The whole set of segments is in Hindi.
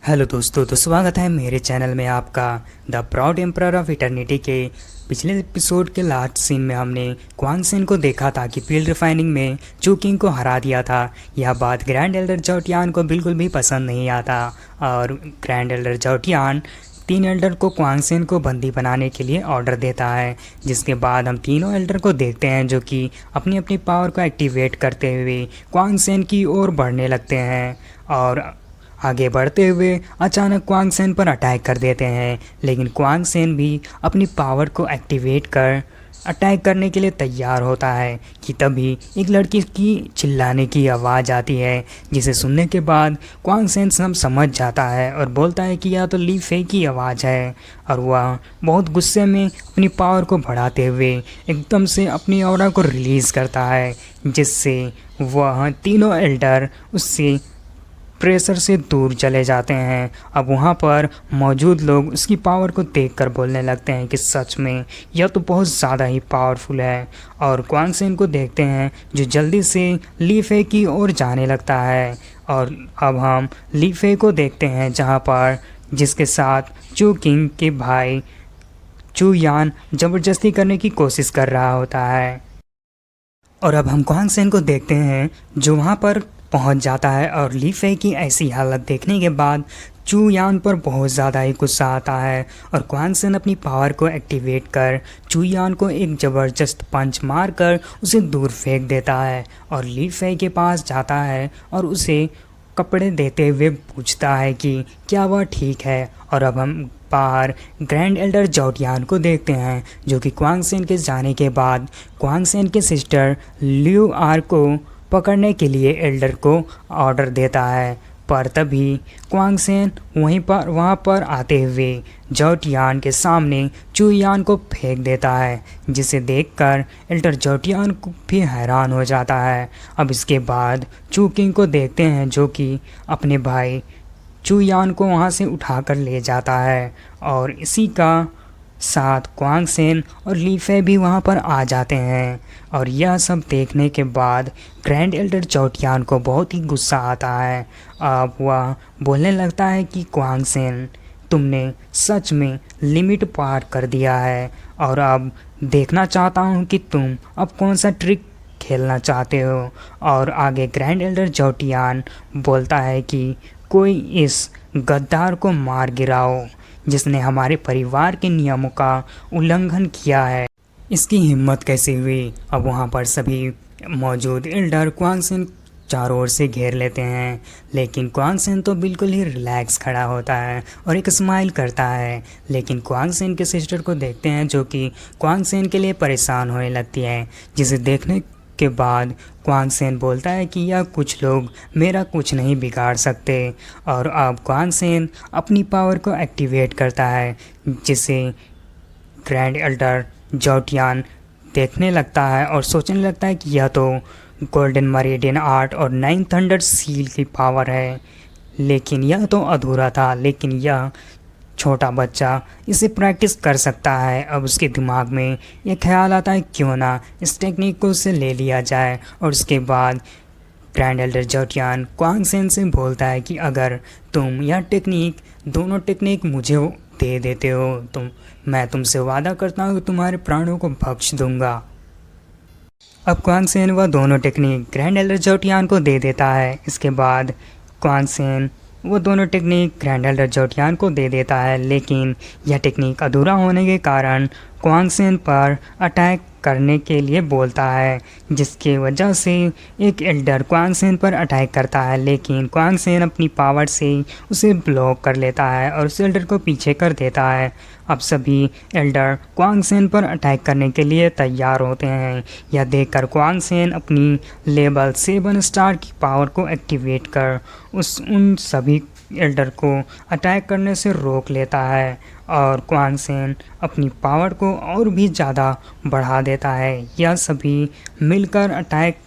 हेलो दोस्तों, तो स्वागत है मेरे चैनल में आपका। The proud emperor of eternity के पिछले एपिसोड के लास्ट सीन में हमने क्वांग सेन को देखा था कि फील्ड रिफाइनिंग में चू किंग को हरा दिया था। यह बात ग्रैंड एल्डर जोटियान को बिल्कुल भी पसंद नहीं आता और ग्रैंड एल्डर जोटियान तीन एल्डर को क्वांग सेन को बंदी बनाने के लिए ऑर्डर देता है। जिसके बाद हम तीनों एल्डर को देखते हैं जो कि अपनी अपनी पावर को एक्टिवेट करते हुए क्वांग सेन की ओर बढ़ने लगते हैं और आगे बढ़ते हुए अचानक क्वांग सेन पर अटैक कर देते हैं। लेकिन क्वांग सेन भी अपनी पावर को एक्टिवेट कर अटैक करने के लिए तैयार होता है कि तभी एक लड़की की चिल्लाने की आवाज़ आती है, जिसे सुनने के बाद क्वांग सेन सब समझ जाता है और बोलता है कि यह तो ली फे की आवाज़ है। और वह बहुत गुस्से में अपनी पावर को बढ़ाते हुए एकदम से अपनी ऑरा को रिलीज़ करता है, जिससे वह तीनों एल्डर उससे प्रेशर से दूर चले जाते हैं। अब वहाँ पर मौजूद लोग उसकी पावर को देखकर बोलने लगते हैं कि सच में यह तो बहुत ज़्यादा ही पावरफुल है। और क्वांग सेन को देखते हैं जो जल्दी से ली फे की ओर जाने लगता है। और अब हम ली फे को देखते हैं जहाँ पर जिसके साथ चू किंग के भाई चू यान ज़बरदस्ती करने की कोशिश कर रहा होता है। और अब हम क्वांग सेन को देखते हैं जो वहाँ पर पहुंच जाता है और ली फे की ऐसी हालत देखने के बाद चू यान पर बहुत ज़्यादा ही गुस्सा आता है और क्वांग सेन अपनी पावर को एक्टिवेट कर चू यान को एक ज़बरदस्त पंच मारकर उसे दूर फेंक देता है और ली फे के पास जाता है और उसे कपड़े देते हुए पूछता है कि क्या वह ठीक है। और अब हम बाहर ग्रैंड एल्डर जोटियान को देखते हैं जो कि क्वांग सेन के जाने के बाद क्वांग सेन के सिस्टर लियू आर को पकड़ने के लिए एल्डर को ऑर्डर देता है। पर तभी क्वांग सेन वहाँ पर आते हुए जोटियान के सामने चू यान को फेंक देता है, जिसे देखकर एल्डर जोटियान को भी हैरान हो जाता है। अब इसके बाद चू किंग को देखते हैं जो कि अपने भाई चू यान को वहाँ से उठाकर ले जाता है और इसी का साथ क्वांग सेन और ली फे भी वहाँ पर आ जाते हैं। और यह सब देखने के बाद ग्रैंड एल्डर जोटियान को बहुत ही गुस्सा आता है। अब वह बोलने लगता है कि क्वांग सेन, तुमने सच में लिमिट पार कर दिया है और अब देखना चाहता हूँ कि तुम अब कौन सा ट्रिक खेलना चाहते हो। और आगे ग्रैंड एल्डर जोटियान बोलता है कि कोई इस गद्दार को मार गिराओ जिसने हमारे परिवार के नियमों का उल्लंघन किया है। इसकी हिम्मत कैसे हुई। अब वहाँ पर सभी मौजूद एल्डर क्वांग सेन चारों ओर से घेर लेते हैं, लेकिन क्वांग सेन तो बिल्कुल ही रिलैक्स खड़ा होता है और एक स्माइल करता है। लेकिन क्वांग सेन के सिस्टर को देखते हैं जो कि क्वांग सेन के लिए परेशान होने लगती है, जिसे देखने के बाद क्वांग सेन बोलता है कि यह कुछ लोग मेरा कुछ नहीं बिगाड़ सकते। और अब क्वांग सेन अपनी पावर को एक्टिवेट करता है, जिसे ग्रैंड एल्डर जोटियान देखने लगता है और सोचने लगता है कि यह तो गोल्डन मरीडियन आर्ट और नाइन थंडर सील की पावर है, लेकिन यह तो अधूरा था। लेकिन यह छोटा बच्चा इसे प्रैक्टिस कर सकता है। अब उसके दिमाग में यह ख्याल आता है क्यों ना इस टेक्निक को उससे ले लिया जाए। और उसके बाद ग्रैंड एल्डर जोटियान क्वांग सेन से बोलता है कि अगर तुम यह टेक्निक दोनों टेक्निक मुझे दे देते हो तो मैं तुमसे वादा करता हूँ कि तुम्हारे प्राणों को बख्श दूंगा। अब क्वांग सेन वह दोनों टेक्निक ग्रैंड एल्डर जोटियान को दे देता है। इसके बाद क्वांग सेन वो दोनों टेक्निक ग्रैंड एल्डर जोटियान को दे देता है, लेकिन यह टेक्निक अधूरा होने के कारण क्वांग सेन पर अटैक करने के लिए बोलता है, जिसकी वजह से एक एल्डर क्वांग सेन पर अटैक करता है। लेकिन क्वांग सेन अपनी पावर से उसे ब्लॉक कर लेता है और उस एल्डर को पीछे कर देता है। अब सभी एल्डर क्वांग सेन पर अटैक करने के लिए तैयार होते हैं। यह देखकर क्वांग सेन अपनी लेवल 7 स्टार की पावर को एक्टिवेट कर उन सभी एल्डर को अटैक करने से रोक लेता है और क्वांग सेन अपनी पावर को और भी ज़्यादा बढ़ा देता है। यह सभी मिलकर अटैक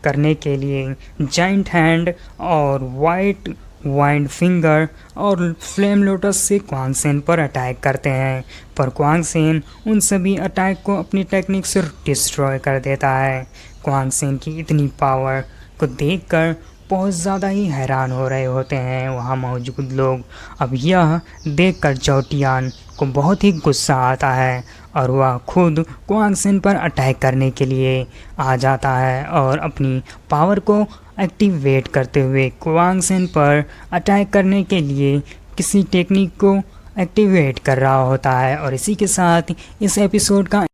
करने के लिए जाइंट हैंड और वाइट वाइंड फिंगर और फ्लेम लोटस से क्वांग सेन पर अटैक करते हैं, पर क्वांग सेन उन सभी अटैक को अपनी टेक्निक से डिस्ट्रॉय कर देता है। क्वांग सेन की इतनी पावर को देखकर बहुत ज़्यादा ही हैरान हो रहे होते हैं वहाँ मौजूद लोग। अब यह देखकर चौटियान को बहुत ही गुस्सा आता है और वह खुद क्वांग सेन पर अटैक करने के लिए आ जाता है और अपनी पावर को एक्टिवेट करते हुए क्वांग सेन पर अटैक करने के लिए किसी टेक्निक को एक्टिवेट कर रहा होता है। और इसी के साथ इस एपिसोड का